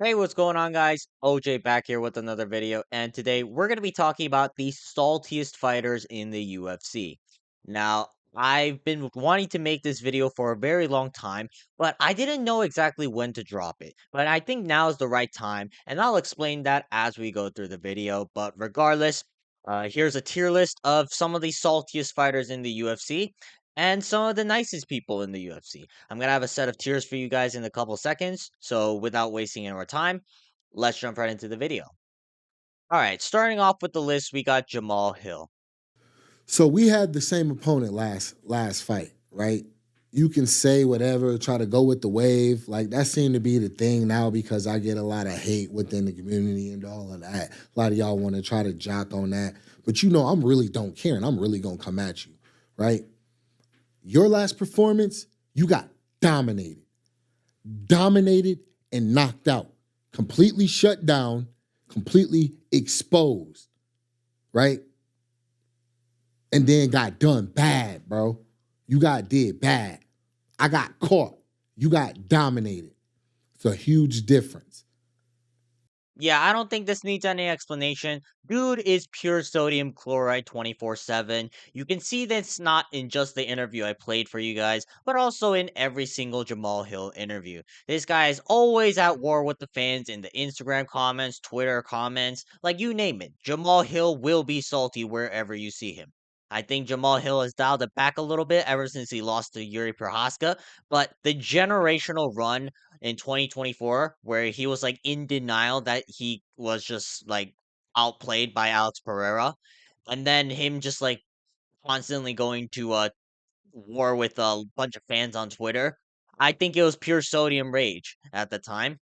Hey, what's going on, guys? OJ back here with another video, and today we're going to be talking about the saltiest fighters in the UFC. Now, I've been wanting to make this video for a very long time, but I didn't know exactly when to drop it. But I think now is the right time, and I'll explain that as we go through the video. But regardless, here's a tier list of some of the saltiest fighters in the UFC and some of the nicest people in the UFC. I'm gonna have a set of tiers for you guys in a couple seconds. So without wasting any more time, let's jump right into the video. All right, starting off with the list, we got Jamahal Hill. So we had the same opponent last fight, right? You can say whatever, try to go with the wave. Like that seemed to be the thing now because I get a lot of hate within the community and all of that. A lot of y'all want to try to jock on that. But I'm really don't care and I'm really gonna come at you, right? Your last performance, you got dominated. Dominated and knocked out. Completely shut down, completely exposed, right? And then got done bad, bro. You got did bad. I got caught. You got dominated. It's a huge difference. Yeah, I don't think this needs any explanation. Dude is pure sodium chloride 24/7. You can see this not in just the interview I played for you guys, but also in every single Jamahal Hill interview. This guy is always at war with the fans in the Instagram comments, Twitter comments, like you name it. Jamahal Hill will be salty wherever you see him. I think Jamahal Hill has dialed it back a little bit ever since he lost to Yuri Prohaska, but the generational run in 2024 where he was like in denial that he was just like outplayed by Alex Pereira, and then him just like constantly going to war with a bunch of fans on Twitter. I think it was pure sodium rage at the time.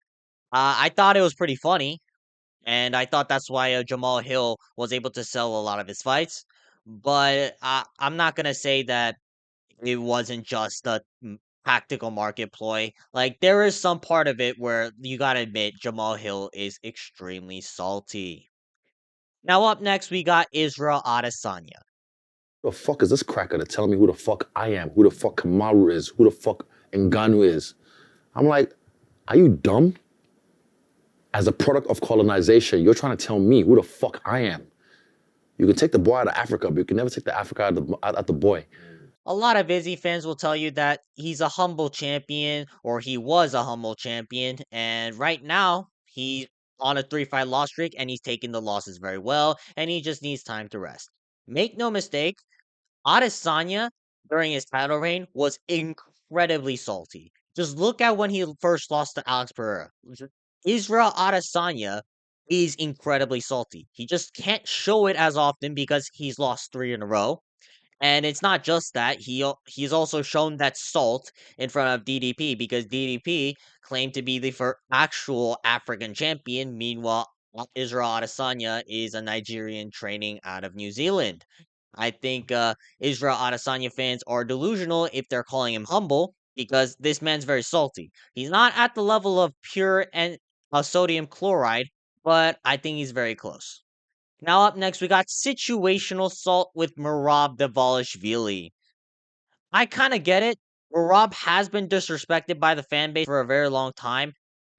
I thought it was pretty funny, and I thought that's why Jamahal Hill was able to sell a lot of his fights. But I'm not gonna say that it wasn't just a tactical market ploy. Like there is some part of it where you gotta admit Jamal Hill is extremely salty. Now up next we got Israel Adesanya. Who the fuck is this cracker to tell me who the fuck I am, who the fuck Kamaru is, who the fuck Ngannou is? I'm like, are you dumb? As a product of colonization, you're trying to tell me who the fuck I am. You can take the boy out of Africa, but you can never take the Africa out of the boy. A lot of Izzy fans will tell you that he's a humble champion or he was a humble champion, and right now he's on a 3-fight loss streak and he's taking the losses very well, and he just needs time to rest. Make no mistake, Adesanya, during his title reign, was incredibly salty. Just look at when he first lost to Alex Pereira. Israel Adesanya is incredibly salty. He just can't show it as often because he's lost 3 in a row. And it's not just that, he's also shown that salt in front of DDP because DDP claimed to be the actual African champion. Meanwhile, Israel Adesanya is a Nigerian training out of New Zealand. I think Israel Adesanya fans are delusional if they're calling him humble because this man's very salty. He's not at the level of pure and sodium chloride, but I think he's very close. Now up next, we got situational salt with Merab Devalishvili. I kind of get it. Merab has been disrespected by the fan base for a very long time,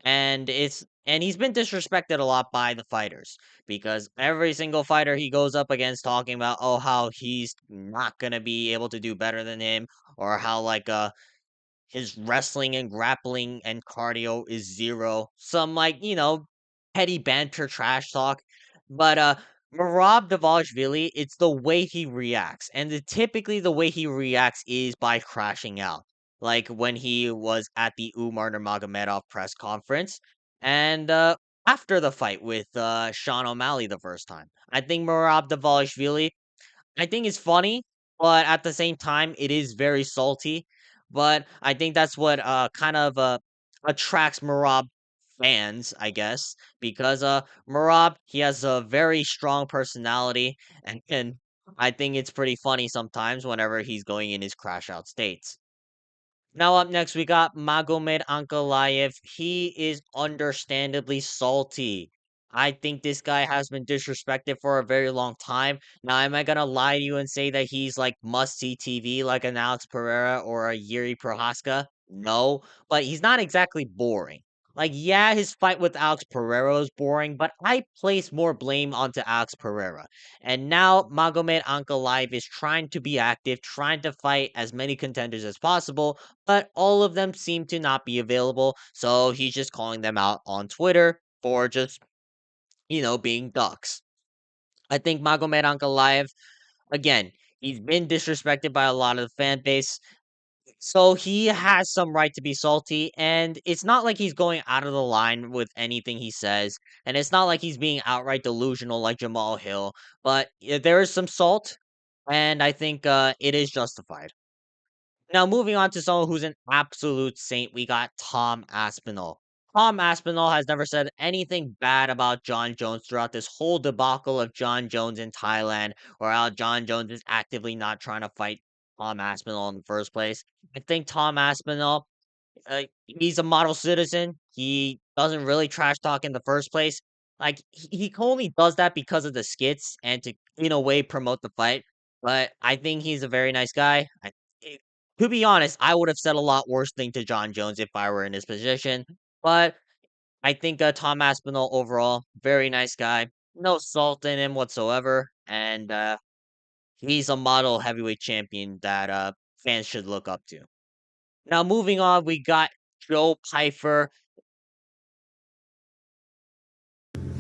and he's been disrespected a lot by the fighters because every single fighter he goes up against talking about how he's not gonna be able to do better than him or how his wrestling and grappling and cardio is zero. Some petty banter trash talk. But Marab Davalishvili, it's the way he reacts. And typically the way he reacts is by crashing out. Like when he was at the Umar Nurmagomedov press conference and after the fight with Sean O'Malley the first time. I think Marab Davalishvili I think it's funny, but at the same time, it is very salty. But I think that's what kind of attracts Marab fans, I guess, because Marab he has a very strong personality, and I think it's pretty funny sometimes whenever he's going in his crash out states. Now up next we got Magomed Ankalaev. He is understandably salty. I think this guy has been disrespected for a very long time. Now, am I gonna lie to you and say that he's like must-see TV like an Alex Pereira or a Yuri Prohaska? No, but he's not exactly boring. Like, yeah, his fight with Alex Pereira is boring, but I place more blame onto Alex Pereira. And now Magomed Ankalaev is trying to be active, trying to fight as many contenders as possible, but all of them seem to not be available. So he's just calling them out on Twitter for just, being ducks. I think Magomed Ankalaev, again, he's been disrespected by a lot of the fan base. So he has some right to be salty, and it's not like he's going out of the line with anything he says, and it's not like he's being outright delusional like Jamahal Hill, but there is some salt, and I think it is justified. Now, moving on to someone who's an absolute saint, we got Tom Aspinall. Tom Aspinall has never said anything bad about John Jones throughout this whole debacle of John Jones in Thailand, or how John Jones is actively not trying to fight Tom Aspinall in the first place. I think Tom Aspinall, he's a model citizen. He doesn't really trash talk in the first place. Like he only does that because of the skits and to, in a way, promote the fight. But I think he's a very nice guy. Eh, to be honest, I would have said a lot worse thing to John Jones if I were in his position. But I think Tom Aspinall overall, very nice guy. No salt in him whatsoever, and he's a model heavyweight champion that fans should look up to. Now, moving on, we got Joe Pyfer.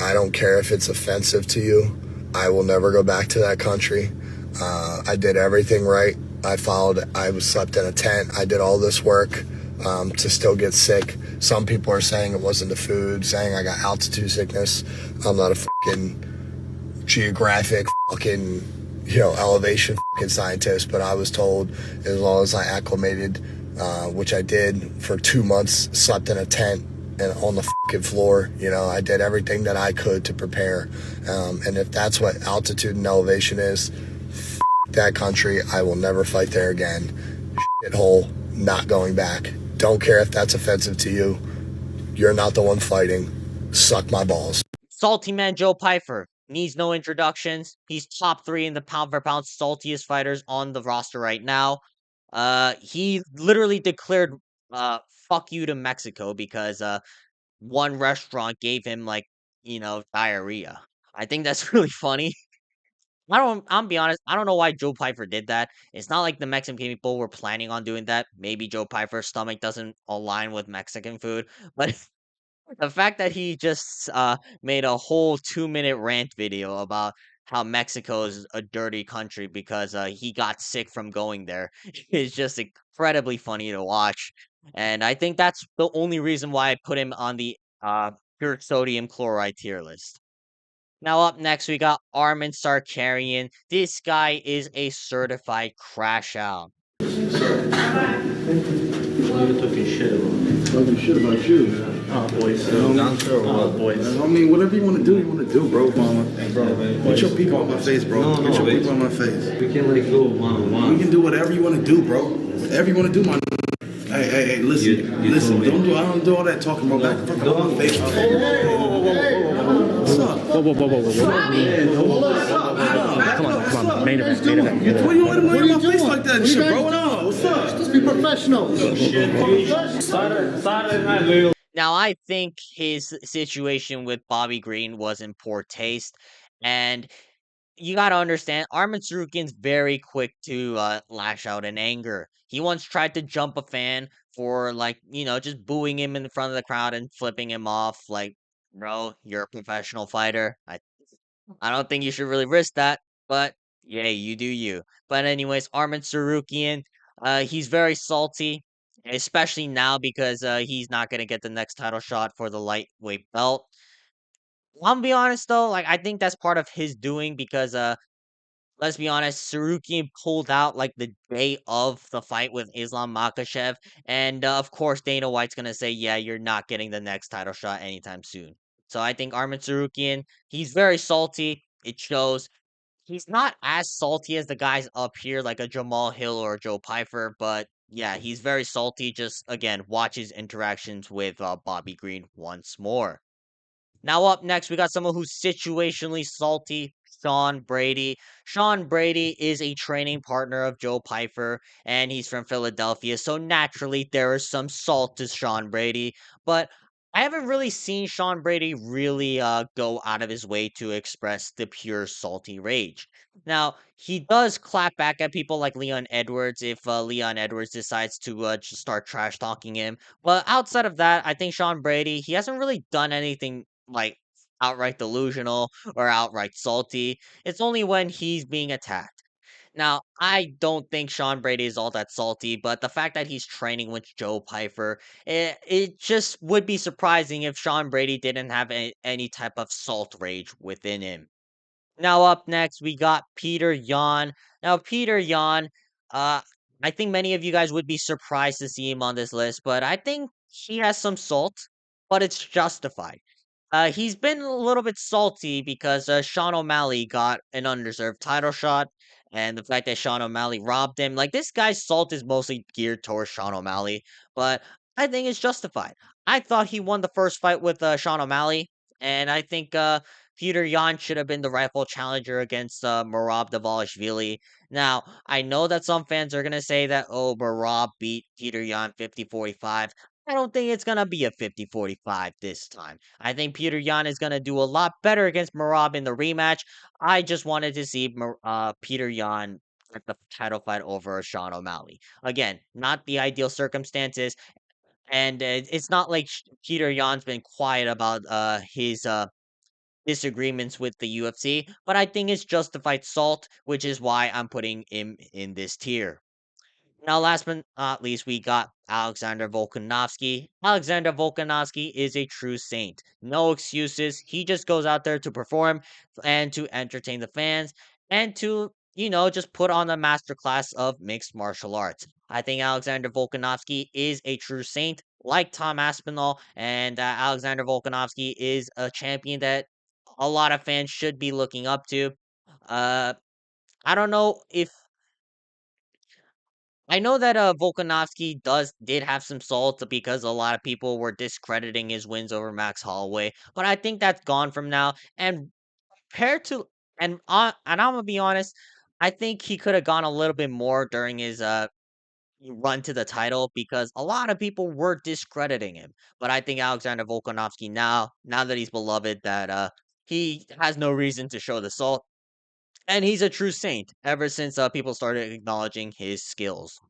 I don't care if it's offensive to you. I will never go back to that country. I did everything right. I slept in a tent. I did all this work to still get sick. Some people are saying it wasn't the food, saying I got altitude sickness. I'm not a fucking geographic elevation scientist, but I was told as long as I acclimated, which I did for 2 months, slept in a tent and on the floor, I did everything that I could to prepare. And if that's what altitude and elevation is, that country, I will never fight there again. Shithole, not going back. Don't care if that's offensive to you. You're not the one fighting. Suck my balls. Salty man Joe Pyfer needs no introductions. He's top 3 in the pound for pound saltiest fighters on the roster right now. He literally declared fuck you to Mexico because one restaurant gave him diarrhea. I think that's really funny. I'm be honest, I don't know why Joe Pyfer did that. It's not like the Mexican people were planning on doing that. Maybe Joe Pyfer's stomach doesn't align with Mexican food, but the fact that he just made a whole 2-minute rant video about how Mexico is a dirty country because he got sick from going there is just incredibly funny to watch. And I think that's the only reason why I put him on the pure sodium chloride tier list. Now up next we got Armin Sarkarian. This guy is a certified crash out. What are you talking shit about? Talking shit about you. Oh, boys. Boys. I mean, whatever you want to do, bro, mama. Bro, put your people on my face, bro. Put your people on my face. We can go one-on-one. We can do whatever you want to do, bro. Whatever you want to do, my. Hey, listen, listen. I don't do all that talking, bro. Back the fuck up on my face. What's up? Whoa. Come on. Main event. Why you want to in my face like that and shit, bro? No, what's up? Just be professional. Now, I think his situation with Bobby Green was in poor taste, and you gotta understand, Armin Sarukian's very quick to lash out in anger. He once tried to jump a fan for just booing him in front of the crowd and flipping him off. Like, bro, you're a professional fighter. I don't think you should really risk that, but yeah, you do you. But anyways, Armin Sarukian, he's very salty, especially now because he's not gonna get the next title shot for the lightweight belt. I'm gonna be honest though, like I think that's part of his doing because let's be honest, Sarukian pulled out like the day of the fight with Islam Makhachev, and of course Dana White's gonna say, "Yeah, you're not getting the next title shot anytime soon." So I think Armin Sarukian, he's very salty. It shows. He's not as salty as the guys up here, like a Jamahal Hill or a Joe Pyfer, but yeah, he's very salty. Just again, watch his interactions with Bobby Green once more. Now up next, we got someone who's situationally salty, Sean Brady. Sean Brady is a training partner of Joe Pyfer, and he's from Philadelphia, so naturally there is some salt to Sean Brady. But I haven't really seen Sean Brady really go out of his way to express the pure salty rage. Now, he does clap back at people like Leon Edwards if Leon Edwards decides to just start trash talking him. But outside of that, I think Sean Brady, he hasn't really done anything like outright delusional or outright salty. It's only when he's being attacked. Now, I don't think Sean Brady is all that salty, but the fact that he's training with Joe Pyfer, it just would be surprising if Sean Brady didn't have any type of salt rage within him. Now, up next, we got Peter Yan. Now, Peter Yan, uh, I think many of you guys would be surprised to see him on this list, but I think he has some salt, but it's justified. He's been a little bit salty because Sean O'Malley got an undeserved title shot, and the fact that Sean O'Malley robbed him. Like, this guy's salt is mostly geared towards Sean O'Malley, but I think it's justified. I thought he won the first fight with Sean O'Malley, and I think Peter Yan should have been the rightful challenger against Merab Dvalishvili. Now, I know that some fans are going to say that, oh, Merab beat Peter Yan 50-45. I don't think it's going to be a 50-45 this time. I think Peter Yan is going to do a lot better against Merab in the rematch. I just wanted to see Peter Yan get the title fight over Sean O'Malley. Again, not the ideal circumstances, and it's not like Peter Yan's been quiet about his disagreements with the UFC, but I think it's justified salt, which is why I'm putting him in this tier. Now, last but not least, we got Alexander Volkanovski. Alexander Volkanovski is a true saint. No excuses. He just goes out there to perform and to entertain the fans and to, just put on a masterclass of mixed martial arts. I think Alexander Volkanovski is a true saint, like Tom Aspinall, and Alexander Volkanovski is a champion that a lot of fans should be looking up to. Uh, I don't know if I know that Volkanovski did have some salt because a lot of people were discrediting his wins over Max Holloway, but I think that's gone from now. And compared to and I'm gonna be honest, I think he could have gone a little bit more during his run to the title because a lot of people were discrediting him. But I think Alexander Volkanovski now that he's beloved, that he has no reason to show the salt, and he's a true saint ever since people started acknowledging his skills.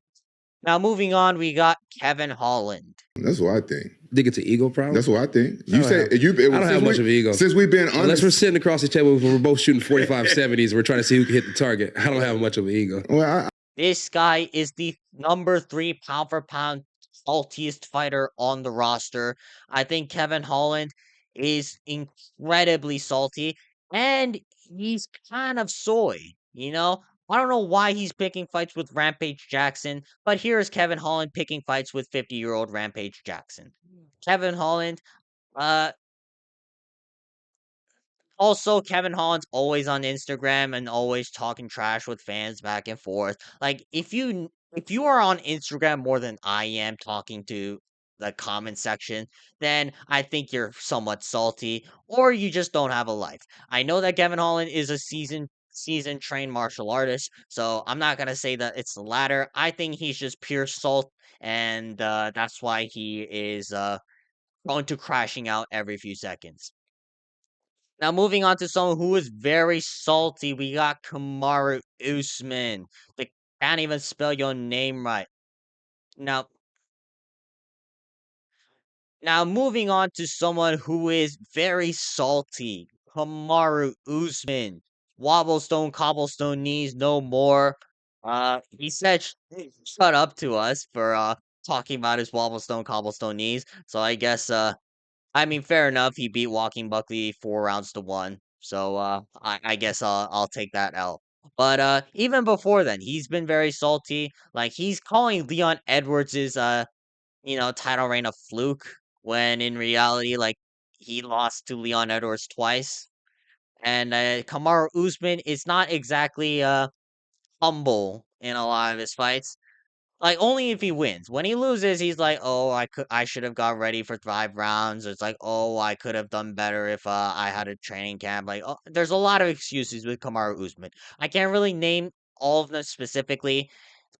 Now, moving on, we got Kevin Holland. That's what I think. Think it's an ego problem? That's what I think. You I don't say have- you. I don't have much of an ego. Since we've been honest, Unless we're sitting across each other, we're both shooting 45 70s. We're trying to see who can hit the target. I don't have much of an ego. well, This guy is the number 3 pound for pound saltiest fighter on the roster. I think Kevin Holland is incredibly salty, and he's kind of soy, you know? I don't know why he's picking fights with Rampage Jackson, but here is Kevin Holland picking fights with 50-year-old Rampage Jackson. Kevin Holland, uh, also, Kevin Holland's always on Instagram and always talking trash with fans back and forth. Like, if you are on Instagram more than I am talking to the comment section, then I think you're somewhat salty or you just don't have a life. I know that Kevin Holland is a seasoned trained martial artist, so I'm not gonna say that it's the latter. I think he's just pure salt, and that's why he is prone to crashing out every few seconds. Now, moving on to someone who is very salty, we got Kamaru Usman. They can't even spell your name right. Now, moving on to someone who is very salty, Kamaru Usman. Wobblestone, cobblestone knees, no more. He said, "Shut up" to us for talking about his wobblestone, cobblestone knees. So I guess I mean, fair enough. He beat Walking Buckley 4 rounds to 1. So I guess I'll take that out. But even before then, he's been very salty. Like, he's calling Leon Edwards's title reign a fluke when in reality, like, he lost to Leon Edwards twice. And Kamaru Usman is not exactly humble in a lot of his fights. Like, only if he wins. When he loses, he's like, "Oh, I should have got ready for 5 rounds." It's like, "Oh, I could have done better if I had a training camp." Like, oh, there's a lot of excuses with Kamaru Usman. I can't really name all of them specifically,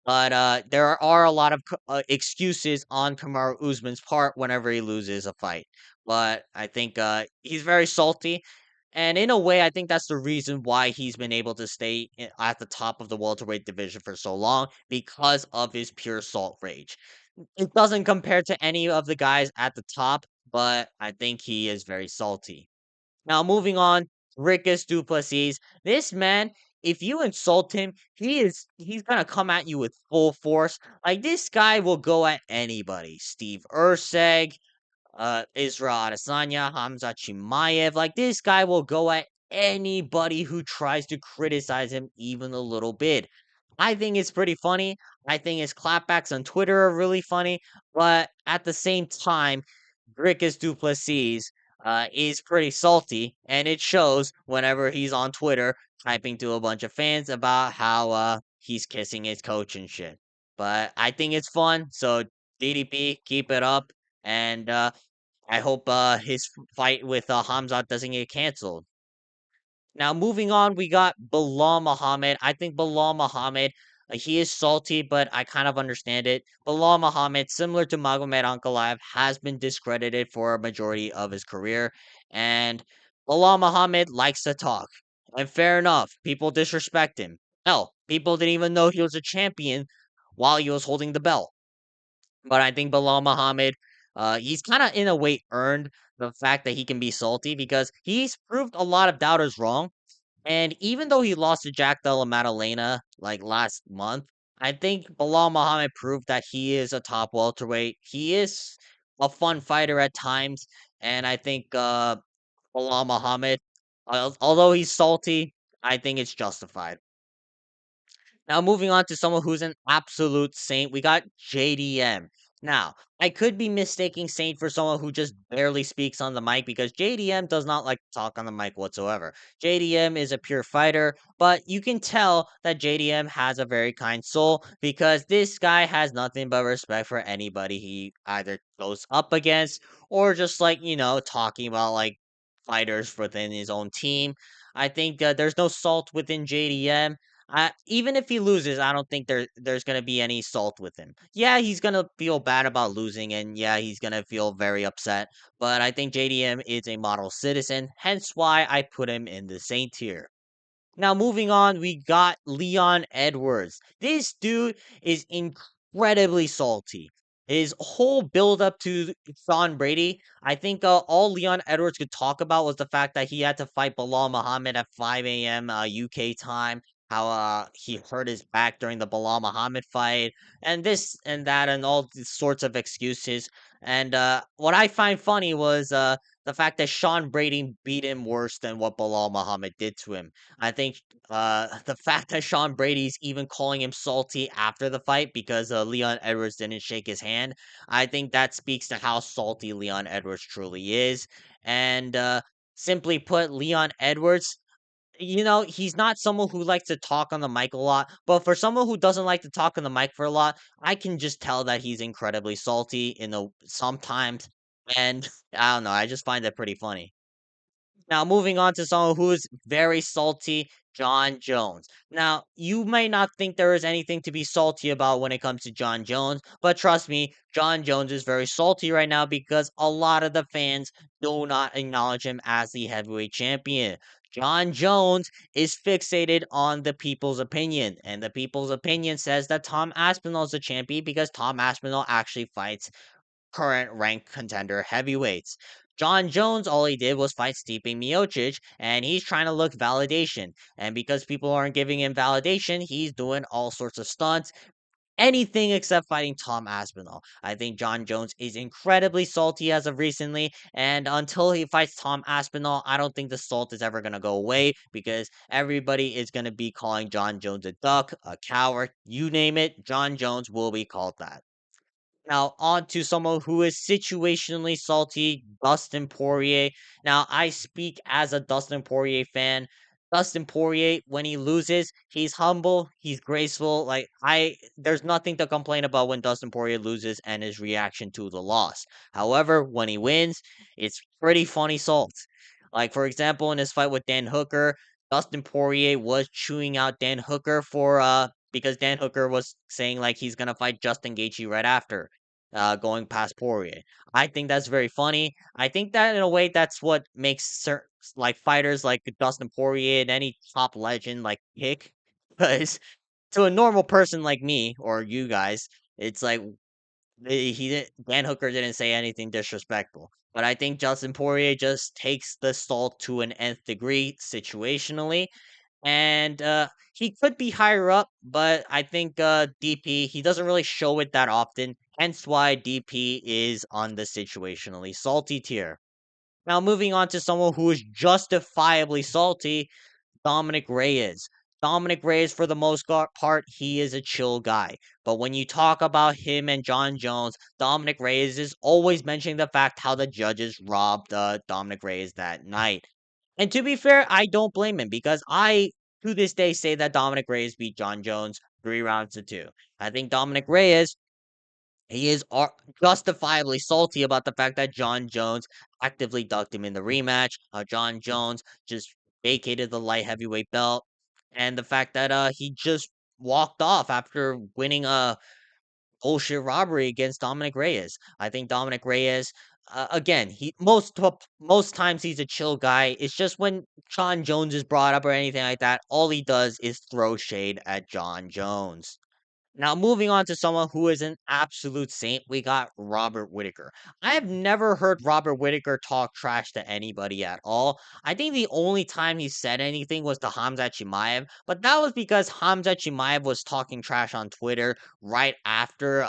but there are a lot of excuses on Kamaru Usman's part whenever he loses a fight. but I think he's very salty. And in a way, I think that's the reason why he's been able to stay at the top of the welterweight division for so long because of his pure salt rage. It doesn't compare to any of the guys at the top, but I think he is very salty. Now, moving on, Rickus Duplessis. This man, if you insult him, he's gonna come at you with full force. Like this guy will go at anybody. Steve Urseg, Israel Adesanya, Hamza Chimaev. Like this guy will go at anybody who tries to criticize him even a little bit. I think it's pretty funny. I think his clapbacks on Twitter are really funny, but at the same time, Rickus Duplessis is pretty salty, and it shows whenever he's on Twitter typing to a bunch of fans about how he's kissing his coach and shit. But I think it's fun, so DDP, keep it up, and I hope his fight with Hamzat doesn't get canceled. Now, moving on, we got Bilal Muhammad. I think Bilal Muhammad, he is salty, but I kind of understand it. Bilal Muhammad, similar to Magomed Ankalaev, has been discredited for a majority of his career. And Bilal Muhammad likes to talk. And fair enough, people disrespect him. Hell, people didn't even know he was a champion while he was holding the belt. But I think Bilal Muhammad, he's kind of in a way earned the fact that he can be salty because he's proved a lot of doubters wrong. And even though he lost to Jack Della Maddalena like last month, I think Bilal Muhammad proved that he is a top welterweight. He is a fun fighter at times, and I think Bilal Muhammad, although he's salty, I think it's justified. Now, moving on to someone who's an absolute saint, we got JDM. Now, I could be mistaking Saint for someone who just barely speaks on the mic because JDM does not like to talk on the mic whatsoever. JDM is a pure fighter, but you can tell that JDM has a very kind soul because this guy has nothing but respect for anybody he either goes up against or just like, talking about like fighters within his own team. I think there's no salt within JDM. Even if he loses, I don't think there's gonna be any salt with him. Yeah, he's gonna feel bad about losing, and yeah, he's gonna feel very upset. But I think JDM is a model citizen, hence why I put him in the same tier. Now, moving on, we got Leon Edwards. This dude is incredibly salty. His whole build up to Sean Brady, I think all Leon Edwards could talk about was the fact that he had to fight Bilal Muhammad at 5 a.m. UK time. How he hurt his back during the Bilal Muhammad fight, and this and that, and all these sorts of excuses. And what I find funny was the fact that Sean Brady beat him worse than what Bilal Muhammad did to him. I think the fact that Sean Brady's even calling him salty after the fight because Leon Edwards didn't shake his hand, I think that speaks to how salty Leon Edwards truly is. And simply put, Leon Edwards, he's not someone who likes to talk on the mic a lot, but for someone who doesn't like to talk on the mic for a lot, I can just tell that he's incredibly salty sometimes. And I don't know, I just find that pretty funny. Now, moving on to someone who's very salty, John Jones. Now, you may not think there is anything to be salty about when it comes to John Jones, but trust me, John Jones is very salty right now because a lot of the fans do not acknowledge him as the heavyweight champion. John Jones is fixated on the people's opinion, and the people's opinion says that Tom Aspinall is the champion because Tom Aspinall actually fights current ranked contender heavyweights. John Jones, all he did was fight Stipe Miocic, and he's trying to look validation. And because people aren't giving him validation, he's doing all sorts of stunts, anything except fighting Tom Aspinall. I think John Jones is incredibly salty as of recently, and until he fights Tom Aspinall, I don't think the salt is ever going to go away because everybody is going to be calling John Jones a duck, a coward, you name it, John Jones will be called that. Now, on to someone who is situationally salty, Dustin Poirier. Now, I speak as a Dustin Poirier fan. Dustin Poirier, when he loses, he's humble, he's graceful. There's nothing to complain about when Dustin Poirier loses and his reaction to the loss. However, when he wins, it's pretty funny salt. Like, for example, in his fight with Dan Hooker, Dustin Poirier was chewing out Dan Hooker because Dan Hooker was saying like he's gonna fight Justin Gaethje right after. going past Poirier. I think that's very funny. I think that in a way that's what makes certain like fighters like Dustin Poirier and any top legend like kick. Because to a normal person like me or you guys, it's like he didn't Dan Hooker didn't say anything disrespectful. But I think Justin Poirier just takes the salt to an nth degree situationally. And he could be higher up, but I think DP he doesn't really show it that often. Hence why DP is on the situationally salty tier. Now moving on to someone who is justifiably salty, Dominic Reyes. Dominic Reyes, for the most part, he is a chill guy. But when you talk about him and John Jones, Dominic Reyes is always mentioning the fact how the judges robbed Dominic Reyes that night. And to be fair, I don't blame him because I, to this day, say that Dominic Reyes beat John Jones 3 rounds to 2. I think Dominic Reyes he is justifiably salty about the fact that John Jones actively ducked him in the rematch. John Jones just vacated the light heavyweight belt, and the fact that he just walked off after winning a bullshit robbery against Dominic Reyes. I think Dominic Reyes, again, he most times he's a chill guy. It's just when John Jones is brought up or anything like that, all he does is throw shade at John Jones. Now, moving on to someone who is an absolute saint, we got Robert Whitaker. I have never heard Robert Whitaker talk trash to anybody at all. I think the only time he said anything was to Hamza Chimaev, but that was because Hamza Chimaev was talking trash on Twitter right after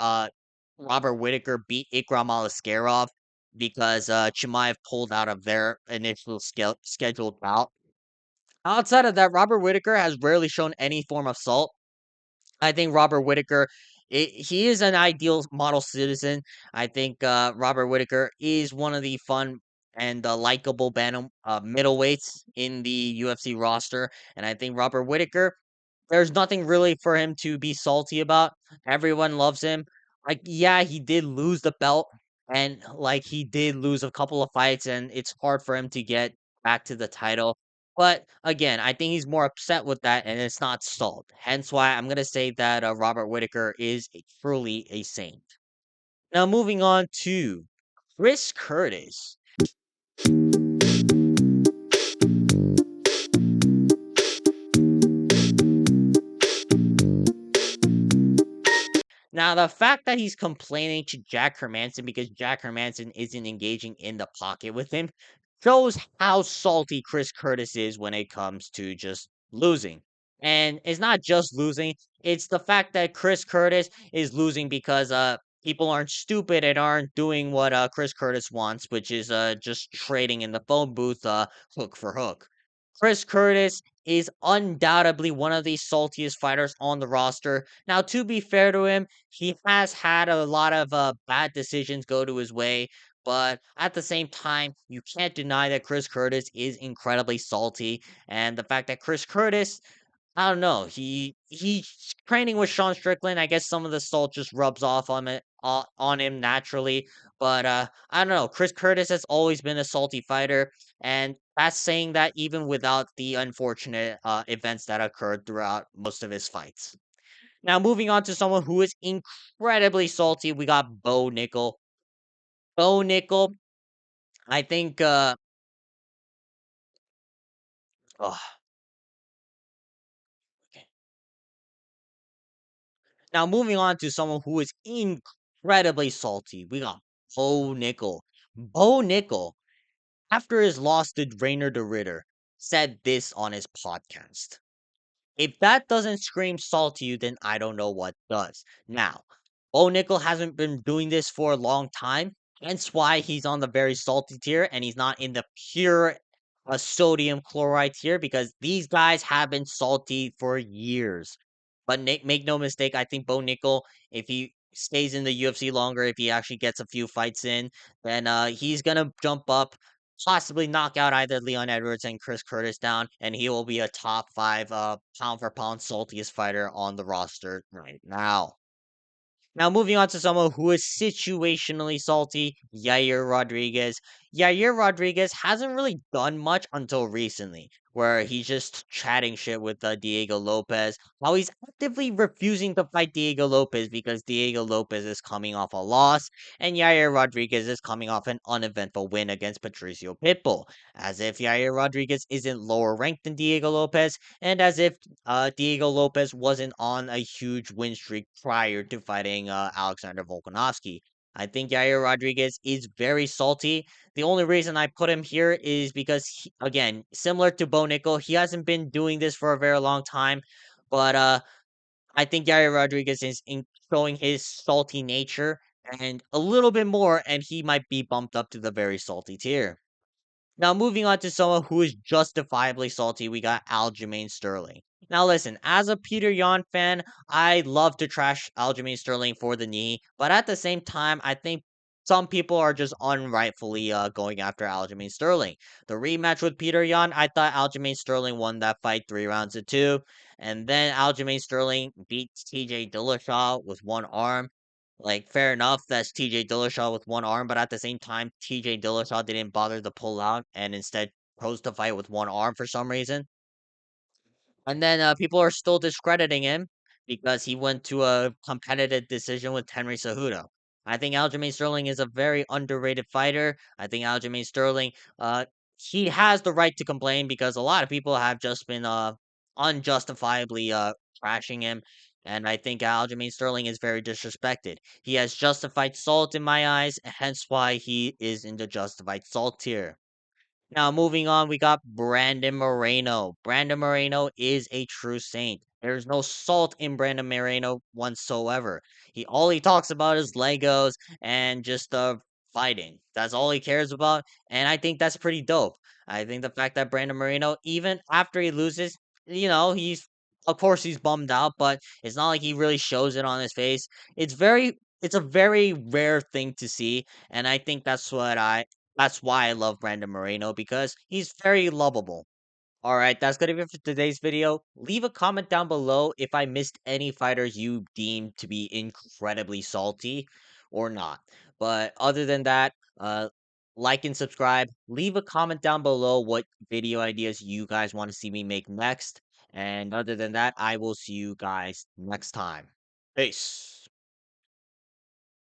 Robert Whitaker beat Ikram Aliskerov because Chimaev pulled out of their initial scheduled bout. Outside of that, Robert Whitaker has rarely shown any form of salt. I think Robert Whitaker, he is an ideal model citizen. I think Robert Whitaker is one of the fun and likable middleweights in the UFC roster, and I think Robert Whitaker there's nothing really for him to be salty about. Everyone loves him. Like, yeah, he did lose the belt, and like he did lose a couple of fights, and it's hard for him to get back to the title. But again, I think he's more upset with that, and it's not salt. Hence why I'm gonna say that Robert Whitaker is truly a saint. Now moving on to Chris Curtis. Now, the fact that he's complaining to Jack Hermanson because Jack Hermanson isn't engaging in the pocket with him shows how salty Chris Curtis is when it comes to just losing. And it's not just losing, it's the fact that Chris Curtis is losing because people aren't stupid and aren't doing what Chris Curtis wants, which is just trading in the phone booth hook for hook. Chris Curtis is undoubtedly one of the saltiest fighters on the roster. Now, to be fair to him, he has had a lot of bad decisions go to his way, but at the same time, you can't deny that Chris Curtis is incredibly salty, and the fact that Chris Curtis I don't know. He's training with Sean Strickland. I guess some of the salt just rubs off on him naturally. But I don't know. Chris Curtis has always been a salty fighter, and that's saying that even without the unfortunate events that occurred throughout most of his fights. Now, moving on to someone who is incredibly salty, we got Bo Nickel. Bo Nickel, I think. Oh, okay. Now, moving on to someone who is incredibly salty, we got Bo Nickel. Bo Nickel, after his loss to Rainer de Ritter, said this on his podcast. If that doesn't scream salt to you, then I don't know what does. Now, Bo Nickel hasn't been doing this for a long time, hence why he's on the very salty tier and he's not in the pure sodium chloride tier because these guys have been salty for years. But make no mistake, I think Bo Nickel, if he stays in the UFC longer, if he actually gets a few fights in, then he's gonna jump up possibly knock out either Leon Edwards and Chris Curtis down, and he will be a top 5 pound for pound saltiest fighter on the roster right now. Now moving on to someone who is situationally salty, Yair Rodriguez. Yair Rodriguez hasn't really done much until recently, where he's just chatting shit with Diego Lopez. How he's actively refusing to fight Diego Lopez because Diego Lopez is coming off a loss, and Yair Rodriguez is coming off an uneventful win against Patricio Pitbull. As if Yair Rodriguez isn't lower ranked than Diego Lopez, and as if Diego Lopez wasn't on a huge win streak prior to fighting Alexander Volkanovski. I think Yair Rodriguez is very salty. The only reason I put him here is because, again, similar to Bo Nickel, he hasn't been doing this for a very long time. But I think Yair Rodriguez is showing his salty nature and a little bit more, and he might be bumped up to the very salty tier. Now, moving on to someone who is justifiably salty, we got Aljamain Sterling. Now, listen, as a Peter Yan fan, I love to trash Aljamain Sterling for the knee, but at the same time, I think some people are just unrightfully going after Aljamain Sterling. The rematch with Peter Yan, I thought Aljamain Sterling won that fight 3 rounds to 2, and then Aljamain Sterling beat TJ Dillashaw with one arm. Like, fair enough, that's TJ Dillashaw with one arm, but at the same time, TJ Dillashaw didn't bother to pull out and instead chose to fight with one arm for some reason. And then people are still discrediting him because he went to a competitive decision with Henry Cejudo. I think Aljamain Sterling is a very underrated fighter. I think Aljamain Sterling, he has the right to complain because a lot of people have just been unjustifiably trashing him. And I think Aljamain Sterling is very disrespected. He has justified salt in my eyes, hence why he is in the justified salt tier. Now, moving on, we got Brandon Moreno. Brandon Moreno is a true saint. There's no salt in Brandon Moreno whatsoever. All he talks about is Legos and just fighting. That's all he cares about, and I think that's pretty dope. I think the fact that Brandon Moreno, even after he loses, he's of course he's bummed out, but it's not like he really shows it on his face. It's a very rare thing to see, and I think that's why I love Brandon Moreno because he's very lovable. All right, that's gonna be it for today's video. Leave a comment down below if I missed any fighters you deem to be incredibly salty or not. But other than that, like and subscribe. Leave a comment down below what video ideas you guys want to see me make next. And other than that, I will see you guys next time. Peace.